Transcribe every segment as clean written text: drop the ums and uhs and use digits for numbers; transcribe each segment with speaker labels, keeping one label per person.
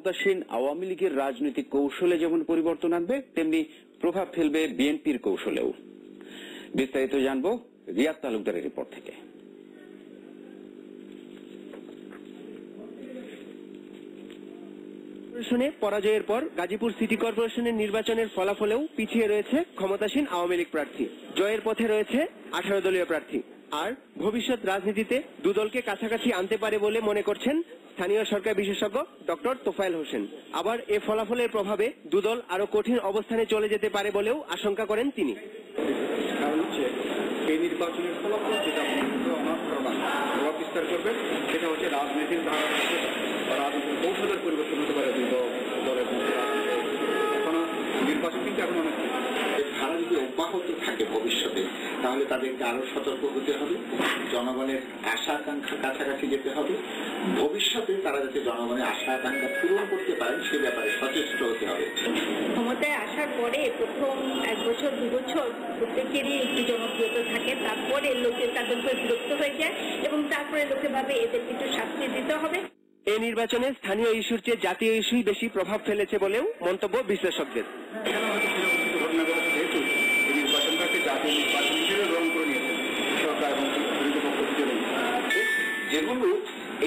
Speaker 1: ক্ষমতাসীন আওয়ামী লীগের রাজনৈতিক কৌশলে যেমন পরিবর্তন আনবে, তেমনি প্রভাব ফেলবে বিএনপির কৌশলেও। বিস্তারিত জানবো রিয়াদ তালুকদারের রিপোর্ট থেকে।
Speaker 2: পরাজয়ের পর গাজীপুর সিটি কর্পোরেশনের নির্বাচনের ফলাফলেও পিছিয়ে রয়েছে ক্ষমতাসীন আওয়ামী লীগ প্রার্থী। জয়ের পথে রয়েছে 18 দলীয় প্রার্থী। আর ভবিষ্যৎ রাজনীতিতে দুদলকে কাছাকাছি আনতে পারে বলে মনে করছেন স্থানীয় সরকার বিশেষজ্ঞ ডক্টর তোফায়েল হোসেন। আবার এ ফলাফলের প্রভাবে দুদল আরো কঠিন অবস্থানে চলে যেতে পারে বলেও আশঙ্কা করেন তিনি।
Speaker 3: কারণ হচ্ছে এই নির্বাচনের ফলাফল যেটা প্রভাব বিস্তার করবে সেটা হচ্ছে রাজনীতির ধারাবাহিকতা বা রাজনীতির কৌশলের পরিবর্তন হতে পারে দুই দলের মধ্যে। এখনো নির্বাচন কিন্তু এখন অনেক
Speaker 4: ধারা যদি অব্যাহত থাকে ভবিষ্যতে, তাহলে তাদেরকে আরো সতর্ক হতে হবে, জনগণের আশা আকাঙ্ক্ষার কাছাকাছি যেতে হবে, ভবিষ্যতে তারা যাতে জনগণের আশা আকাঙ্ক্ষা পূরণ করতে পারেন সে ব্যাপারে সচেষ্ট হতে হবে।
Speaker 5: ক্ষমতায় আসার পরে প্রথম 1 বছর 2 বছর প্রত্যেকেরই একটু জনপ্রিয়তা থাকে, তারপরে লোকের তাদের উপর বিরক্ত হয়ে যায় এবং তারপরে লোকে ভাবে এদেরকে একটু শাস্তি দিতে হবে।
Speaker 2: এই নির্বাচনে স্থানীয় ইস্যুর চেয়ে জাতীয় ইস্যুই বেশি প্রভাব ফেলেছে বলেও মন্তব্য বিশ্লেষকদের।
Speaker 3: ঘটনা ঘটেছে যেহেতু এই নির্বাচনটাকে জাতীয় নির্বাচন হিসেবে গ্রহণ করে নিয়েছেন সরকার এবং বিরোধী পক্ষ হিসেবে,
Speaker 4: যেগুলো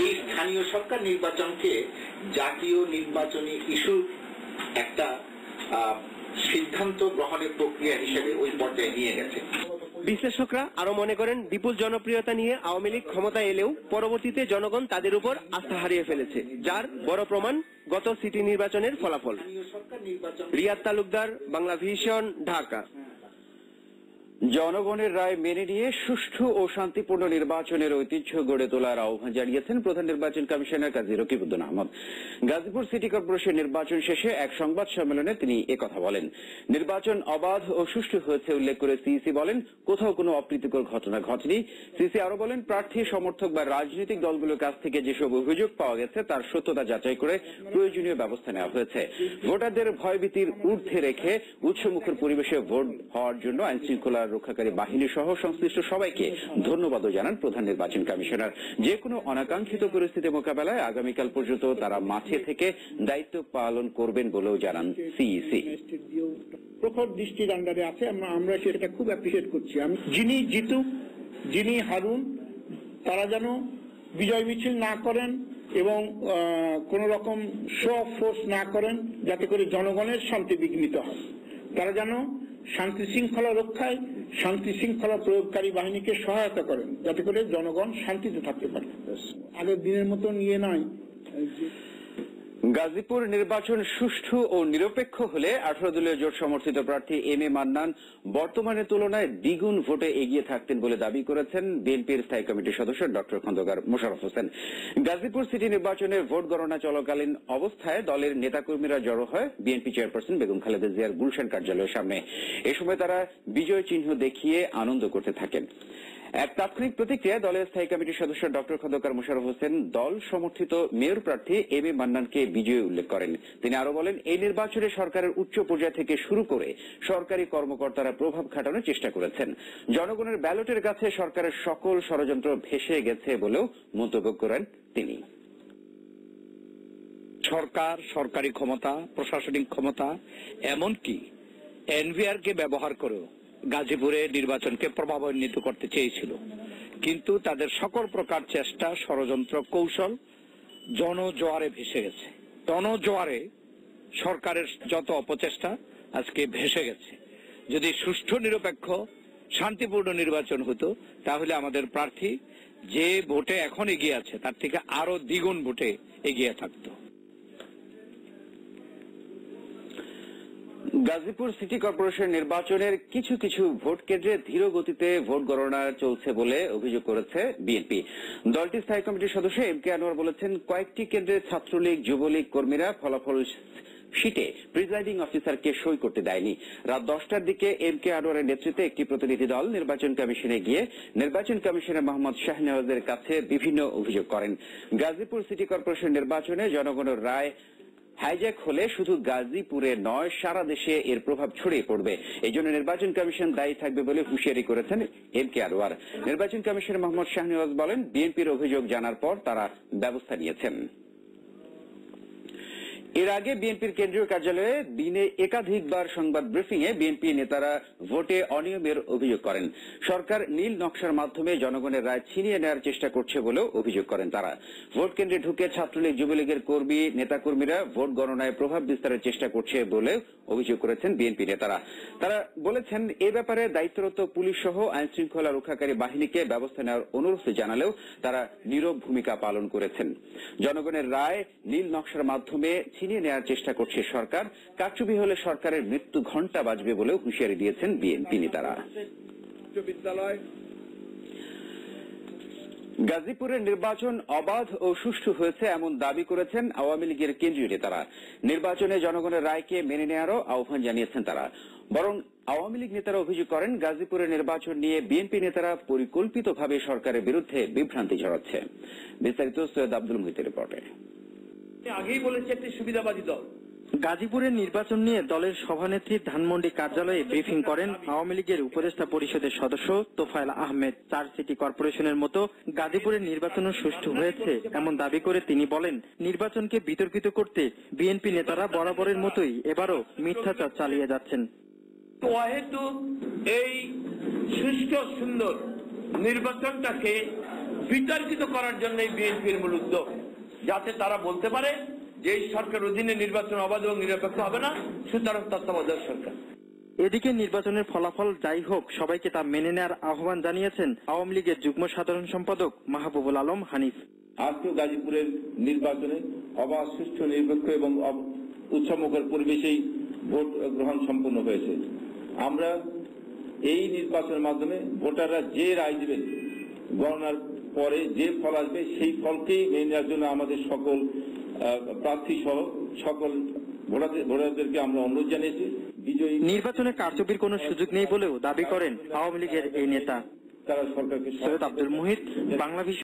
Speaker 4: এই স্থানীয় সরকার নির্বাচনকে জাতীয় নির্বাচনী ইস্যুর একটা সিদ্ধান্ত গ্রহণের প্রক্রিয়া হিসেবে ওই পর্যায়ে নিয়ে গেছে।
Speaker 2: বিশ্লেষকরা আরো মনে করেন বিপুল জনপ্রিয়তা নিয়ে আওয়ামী লীগ ক্ষমতায় এলেও পরবর্তীতে জনগণ তাদের উপর আস্থা হারিয়ে ফেলেছে, যার বড় প্রমাণ গত সিটি নির্বাচনের ফলাফল। রিয়াদ তালুকদার, বাংলা ভিশন, ঢাকা।
Speaker 1: জনগণের রায় মেনে নিয়ে সুষ্ঠু ও শান্তিপূর্ণ নির্বাচনের ঐতিহ্য গড়ে তোলার আহ্বান জানিয়েছেন প্রধান নির্বাচন কমিশনার কাজী রকিবউদ্দিন আহমদ। গাজীপুর সিটি কর্পোরেশন নির্বাচন শেষে এক সংবাদ সম্মেলনে তিনি একথা বলেন। নির্বাচন অবাধ ও সুষ্ঠু হয়েছে উল্লেখ করে সিইসি বলেন, কোথাও কোনো অপ্রীতিকর ঘটনা ঘটেনি। সিইসি আরো বলেন, প্রার্থী, সমর্থক বা রাজনৈতিক দলগুলোর কাছ থেকে যেসব অভিযোগ পাওয়া গেছে তার সত্যতা যাচাই করে প্রয়োজনীয় ব্যবস্থা নেওয়া হয়েছে। ভোটারদের ভয়ভীতির ঊর্ধ্বে রেখে উৎসমুখর পরিবেশে ভোট হওয়ার জন্য আইনশৃঙ্খলা রক্ষাকারী বাহিনী সহ সংশ্লিষ্ট সবাইকে ধন্যবাদও জানান প্রধান নির্বাচন কমিশনার। যে কোনো অনাকাঙ্ক্ষিত পরিস্থিতি মোকাবেলায় আগামীকাল পর্যন্ত তারা মাঠে থেকে দায়িত্ব পালন করবেন বলেও জানান সিইসি।
Speaker 6: প্রখর দৃষ্টির আন্ডারে আছে, আমরা সেটা খুব অ্যাপ্রিসিয়েট করছি। যিনি জিতুক, যিনি হারুন, তারা যেন বিজয় মিছিল না করেন এবং কোন রকম শো অফ ফোর্স না করেন, যাতে করে জনগণের শান্তি বিঘ্নিত হয়। তারা যেন শান্তি শৃঙ্খলা রক্ষায় শান্তি শৃঙ্খলা প্রয়োগকারী বাহিনীকে সহায়তা করেন, যাতে করে জনগণ শান্তিতে থাকতে পারে। আগের দিনের মতো নিয়ে নয়।
Speaker 1: গাজীপুর নির্বাচন সুষ্ঠু ও নিরপেক্ষ হলে 18 দলীয় জোট সমর্থিত প্রার্থী এম এ মান্নান বর্তমানের তুলনায় দ্বিগুণ ভোটে এগিয়ে থাকতেন বলে দাবি করেছেন বিএনপির স্থায়ী কমিটির সদস্য ডক্টর খন্দকার মোশাররফ হোসেন। গাজীপুর সিটি নির্বাচনে ভোট গণনা চলাকালীন অবস্থায় দলের নেতাকর্মীরা জড়ো হয় বিএনপি চেয়ারপারসন বেগম খালেদা জিয়ার গুলশান কার্যালয়ের সামনে। এ সময় তারা বিজয় চিহ্ন দেখিয়ে আনন্দ করতে থাকেন। এক তাৎক্ষণিক প্রতিক্রিয়ায় দলের স্থায়ী কমিটির সদস্য ডক্টর খন্দকার মোশাররফ হোসেন দল সমর্থিত মেয়র প্রার্থী এম এ মান্নানকে বিজয়ী উল্লেখ করেন। তিনি আরো বলেন, এই নির্বাচনে সরকারের উচ্চ পর্যায় থেকে শুরু করে সরকারি কর্মকর্তারা প্রভাব খাটানোর চেষ্টা করেছেন। জনগণের ব্যালটের কাছে সরকারের সকল ষড়যন্ত্র ভেসে গেছে বলেও মন্তব্য করেন তিনি।
Speaker 7: সরকার, সরকারি ক্ষমতা, প্রশাসনিক ক্ষমতা, এমনকি এনভিআর কে ব্যবহার করেও গাজীপুরে নির্বাচনকে প্রভাবান্বিত করতে চেয়েছিল, কিন্তু তাদের সকল প্রকার চেষ্টা, ষড়যন্ত্র, কৌশল জনজোয়ারে ভেসে গেছে। জনজোয়ারে সরকারের যত অপচেষ্টা আজকে ভেসে গেছে। যদি সুষ্ঠু, নিরপেক্ষ, শান্তিপূর্ণ নির্বাচন হতো, তাহলে আমাদের প্রার্থী যে ভোটে এখন এগিয়ে আছে তার থেকে আরো দ্বিগুণ ভোটে এগিয়ে থাকতো।
Speaker 1: গাজীপুর সিটি কর্পোরেশন নির্বাচনের কিছু কিছু ভোট কেন্দ্রে ধীর গতিতে ভোট গণনা চলছে বলে অভিযোগ করেছে বিএনপি। দলটির স্থায়ী কমিটির সদস্য এম কে আনোয়ার বলেছেন, কয়েকটি কেন্দ্রে ছাত্রলীগ, যুবলীগ কর্মীরা ফলাফল শিটে প্রিজাইডিং অফিসারকে সই করতে দেয়নি। রাত 10টার দিকে এম কে আনোয়ারের নেতৃত্বে একটি প্রতিনিধি দল নির্বাচন কমিশনে গিয়ে নির্বাচন কমিশনার মোহাম্মদ শাহনেওয়াজের কাছে বিভিন্ন অভিযোগ করেন। গাজীপুর সিটি কর্পোরেশন নির্বাচনে জনগণের রায় হাইজ্যাক হলে শুধু গাজীপুরে নয়, সারা দেশে এর প্রভাব ছড়িয়ে পড়বে। এই জন্য নির্বাচন কমিশন দায়ী থাকবে বলে হুঁশিয়ারি করেছেন এম কে আনোয়ার। নির্বাচন কমিশনার মোহাম্মদ শাহনেওয়াজ বলেন, বিএনপির অভিযোগ জানার পর তারা ব্যবস্থা নিয়েছেন। এর আগে বিএনপির কেন্দ্রীয় কার্যালয়ে দিনে একাধিকবার সংবাদ ব্রিফিংয়ে বিএনপি নেতারা ভোটে অনিয়মের অভিযোগ করেন। সরকার নীল নকশার মাধ্যমে জনগণের রায় ছিনিয়ে নেওয়ার চেষ্টা করছে বলেও অভিযোগ করেন তারা। ভোট কেন্দ্রে ঢুকে ছাত্রলীগ যুবলীগের কর্মী নেতাকর্মীরা ভোট গণনায় প্রভাব বিস্তারের চেষ্টা করছে বলে অভিযোগ করেছেন বিএনপি নেতারা। তারা বলেছেন, এ ব্যাপারে দায়িত্বরত পুলিশ সহ আইন শৃঙ্খলা রক্ষাকারী বাহিনীকে ব্যবস্থা নেওয়ার অনুরোধ জানালেও তারা নীরব ভূমিকা পালন করেছেন। জনগণের রায় নীল নকশার মাধ্যমে ছিনিয়ে নেওয়ার চেষ্টা করছে সরকার। কারচুপি হলে সরকারের মৃত্যু ঘণ্টা বাজবে বলেও হুঁশিয়ারি দিয়েছেন বিএনপি নেতারা। গাজীপুরের নির্বাচন অবাধ ও সুষ্ঠু হয়েছে এমন দাবি করেছেন আওয়ামী লীগের কেন্দ্রীয় নেতারা। নির্বাচনে জনগণের রায়কে মেনে নেওয়ারও আহ্বান জানিয়েছেন তারা। বরং আওয়ামী লীগ নেতারা অভিযোগ করেন, গাজীপুরের নির্বাচন নিয়ে বিএনপি নেতারা পরিকল্পিতভাবে সরকারের বিরুদ্ধে বিভ্রান্তি ছড়াচ্ছে। বিস্তারিত সৈয়দ আব্দুল মুহিতের রিপোর্টে।
Speaker 8: আগেই বলেছে একটি সুবিধাবাদী দল।
Speaker 9: গাজীপুরের নির্বাচন নিয়ে দলের সভানেত্রীর ধানমন্ডি কার্যালয়ে ব্রিফিং করেন আওয়ামী লীগের উপদেষ্টা পরিষদের সদস্য তোফায়েল আহমেদ। 4 সিটি কর্পোরেশনের মতো গাজীপুরের নির্বাচনও সুষ্ঠু হয়েছে এমন দাবি করে তিনি বলেন, নির্বাচনকে বিতর্কিত করতে বিএনপি নেতারা বরাবরের মতোই এবারও মিথ্যাচার চালিয়ে যাচ্ছেন।
Speaker 8: যেহেতু এই সুষ্ঠু সুন্দর নির্বাচনটাকে বিতর্কিত করার জন্য বিএনপির মূল উদ্যোগ, যাতে তারা বলতে পারে যে এই সরকার অধীনে নির্বাচন অবাধ এবং নিরপেক্ষ হবে না, সুতরাং তত্ত্বাবধায়ক সরকার।
Speaker 9: এদিকে নির্বাচনের ফলাফল যাই হোক সবাইকে তা মেনে নেওয়ার আহ্বান জানিয়েছেন আওয়ামী লীগের যুগ্ম সাধারণ সম্পাদক মাহবুবুল আলম হানিফ।
Speaker 10: আজকেও গাজীপুরের নির্বাচনে অবাধ, সুষ্ঠু, নিরপেক্ষ এবং উৎসবমুখর পরিবেশেই ভোট গ্রহণ সম্পন্ন হয়েছে। আমরা এই নির্বাচনের মাধ্যমে ভোটাররা যে রায় দেবেন, গণনার পরে যে ফল আসবে সেই ফলকেই মেনে নেওয়ার জন্য আমাদের সকল প্রার্থী সহ সকল ভোটারদেরকে আমরা অনুরোধ জানিয়েছি। বিজয়ী
Speaker 9: নির্বাচনে কারচুপির কোনো সুযোগ নেই বলেও দাবি করেন আওয়ামী লীগের এই নেতা।
Speaker 10: তারা সরকারকে।
Speaker 9: সৈয়দ আব্দুল মুহিত, বাংলাদেশ।